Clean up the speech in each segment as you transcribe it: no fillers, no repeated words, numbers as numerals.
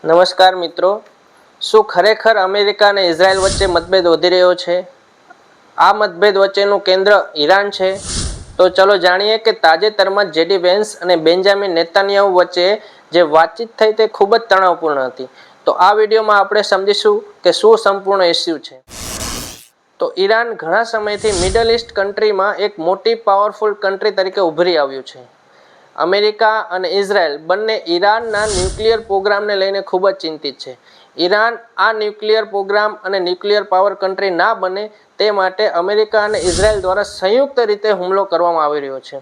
નમસ્કાર મિત્રો, શું ખરેખર અમેરિકા અને ઇઝરાયલ વચ્ચે મતભેદ વધી રહ્યો છે? આ મતભેદ વચ્ચેનું કેન્દ્ર ઈરાન છે. તો ચલો જાણીએ કે તાજેતરમાં જેડી વેન્સ અને બેન્જામિન નેતાન્યાહુ વચ્ચે જે વાતચીત થઈ તે ખૂબ જ તણાવપૂર્ણ હતી. તો આ વિડીયોમાં આપણે સમજીશું કે શું સંપૂર્ણ ઇસ્યુ છે. તો ઈરાન ઘણા સમયથી મિડલ ઈસ્ટ કન્ટ્રીમાં એક મોટી પાવરફુલ કન્ટ્રી તરીકે ઉભરી આવ્યું છે. અમેરિકા અને ઇઝરાયલ બંને ઈરાનના ન્યુક્લિયર પ્રોગ્રામને લઈને ખૂબ જ ચિંતિત છે. ઈરાન આ ન્યુક્લિયર પ્રોગ્રામ અને ન્યુક્લિયર પાવર કન્ટ્રી ના બને તે માટે અમેરિકા અને ઇઝરાયલ દ્વારા સંયુક્ત રીતે હુમલો કરવામાં આવી રહ્યો છે.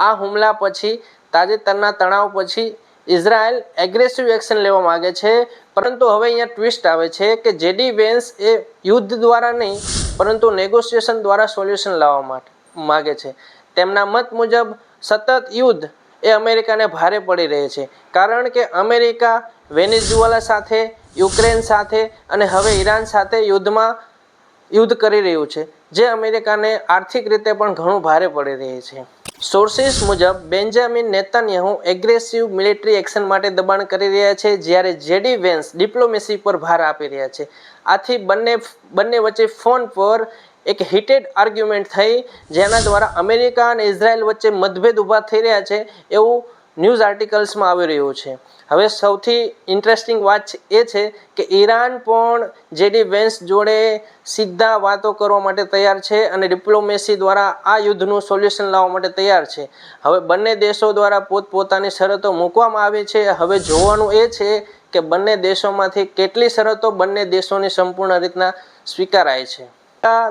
આ હુમલા પછી તાજેતરના તણાવ પછી ઇઝરાયલ એગ્રેસિવ એક્શન લેવા માગે છે, પરંતુ હવે અહીંયા ટ્વિસ્ટ આવે છે કે જેડી વેન્સ એ યુદ્ધ દ્વારા નહીં પરંતુ નેગોશિએશન દ્વારા સોલ્યુશન લાવવા માગે છે. તેમના મત મુજબ સતત યુદ્ધ એ અમેરિકાને ભારે પડી રહી છે, કારણ કે અમેરિકા વેનેઝુએલા સાથે, યુક્રેન સાથે અને હવે ઈરાન સાથે યુદ્ધ કરી રહ્યું છે, જે અમેરિકાને આર્થિક રીતે પણ ઘણું ભારે પડી રહી છે. સોર્સિસ મુજબ Benjamin Netanyahu aggressive military action માટે દબાણ કરી રહ્યા છે, જ્યારે જેડી વેન્સ ડિપ્લોમેસી પર ભાર આપી રહ્યા છે. આથી બંને વચ્ચે ફોન પર એક હીટેડ આર્ગ્યુમેન્ટ થઈ, જેના દ્વારા અમેરિકા અને ઇઝરાયલ વચ્ચે મતભેદ ઊભા થઈ રહ્યા છે એવું ન્યૂઝ આર્ટિકલ્સમાં આવી રહ્યું છે. હવે સૌથી ઇન્ટરેસ્ટિંગ વાત એ છે કે ઈરાન પણ જેડી વેન્સ જોડે સીધા વાતો કરવા માટે તૈયાર છે અને ડિપ્લોમેસી દ્વારા આ યુદ્ધનું સોલ્યુશન લાવવા માટે તૈયાર છે. હવે બંને દેશો દ્વારા પોતપોતાની શરતો મૂકવામાં આવી છે. હવે જોવાનું એ છે કે બંને દેશોમાંથી કેટલી શરતો બંને દેશોની સંપૂર્ણ રીતના સ્વીકારાય છે.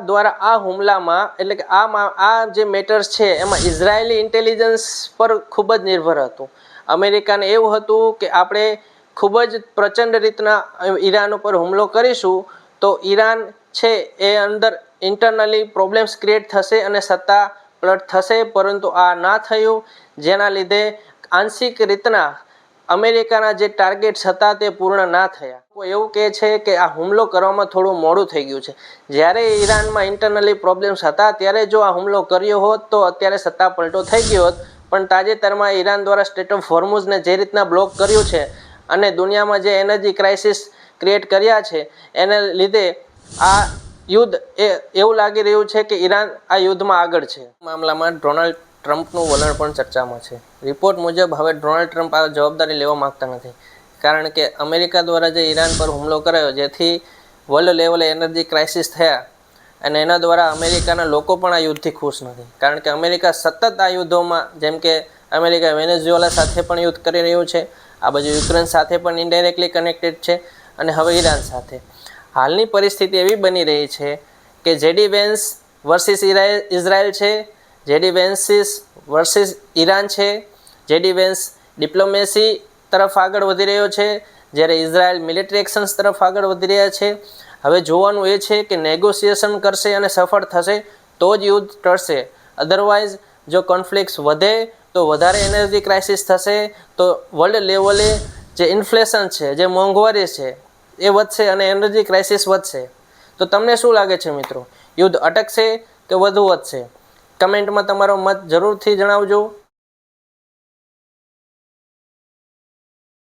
દ્વારા આ હુમલામાં એટલે કે આ જે મેટર્સ છે એમાં ઇઝરાયેલી ઇન્ટેલિજન્સ પર ખૂબ જ નિર્ભર હતું. અમેરિકાને એવું હતું કે આપણે ખૂબ જ પ્રચંડ રીતના ઈરાન ઉપર હુમલો કરીશું તો ઈરાન છે એ અંદર ઇન્ટરનલી પ્રોબ્લેમ્સ ક્રિએટ થશે અને સત્તા પલટ થશે, પરંતુ આ ના થયું, જેના લીધે આંશિક રીતના અમેરિકાના જે ટાર્ગેટ્સ હતા તે પૂર્ણ ના થયા. એવું કહે છે કે આ હુમલો કરવામાં થોડું મોડું થઈ ગયું છે. જ્યારે ઈરાનમાં ઇન્ટરનલી પ્રોબ્લેમ્સ હતા ત્યારે જો આ હુમલો કર્યો હોત તો અત્યારે સત્તા પલટો થઈ ગયો હોત, પણ તાજેતરમાં ઈરાન દ્વારા સ્ટેટ ઓફ હોર્મુઝને જે રીતના બ્લોક કર્યું છે અને દુનિયામાં જે એનર્જી ક્રાઇસિસ ક્રિએટ કર્યા છે એને લીધે આ યુદ્ધ એવું લાગી રહ્યું છે કે ઈરાન આ યુદ્ધમાં આગળ છે. મામલામાં ડોનાલ્ડ ટ્રમ્પનું વલણ પણ ચર્ચામાં છે. રિપોર્ટ મુજબ હવે ડોનાલ્ડ ટ્રમ્પ આ જવાબદારી લેવા માગતા નથી, કારણ કે અમેરિકા દ્વારા જે ઈરાન પર હુમલો કરાયો જેથી વર્લ્ડ લેવલે એનર્જી ક્રાઇસિસ થયા અને એના દ્વારા અમેરિકાના લોકો પણ આ યુદ્ધથી ખુશ નથી, કારણ કે અમેરિકા સતત આ યુદ્ધોમાં, જેમ કે અમેરિકા વેનેઝુએલા સાથે પણ યુદ્ધ કરી રહ્યું છે, આ બાજુ યુક્રેન સાથે પણ ઇનડાયરેક્ટલી કનેક્ટેડ છે અને હવે ઈરાન સાથે. હાલની પરિસ્થિતિ એવી બની રહી છે કે જેડી વેન્સ વર્સિસ ઇઝરાયલ છે, જેડી વેન્સિસ વર્સિસ ઈરાન છે. જેડી વેન્સ ડિપ્લોમેસી તરફ આગળ વધી રહ્યો છે, જ્યારે ઇઝરાયલ મિલિટરી એક્શન્સ તરફ આગળ વધી રહ્યા છે. હવે જોવાનું એ છે કે નેગોશિએશન કરશે અને સફળ થશે તો જ યુદ્ધ ટળશે. અધરવાઇઝ જો કોન્ફ્લિક્ટ્સ વધે તો વધારે એનર્જી ક્રાઇસિસ થશે, તો વર્લ્ડ લેવલે જે ઇન્ફ્લેશન છે, જે મોંઘવારી છે એ વધશે અને એનર્જી ક્રાઇસિસ વધશે. તો તમને શું લાગે છે મિત્રો, યુદ્ધ અટકશે કે વધુ વધશે? કમેન્ટમાં તમારો મત જરૂરથી જણાવજો.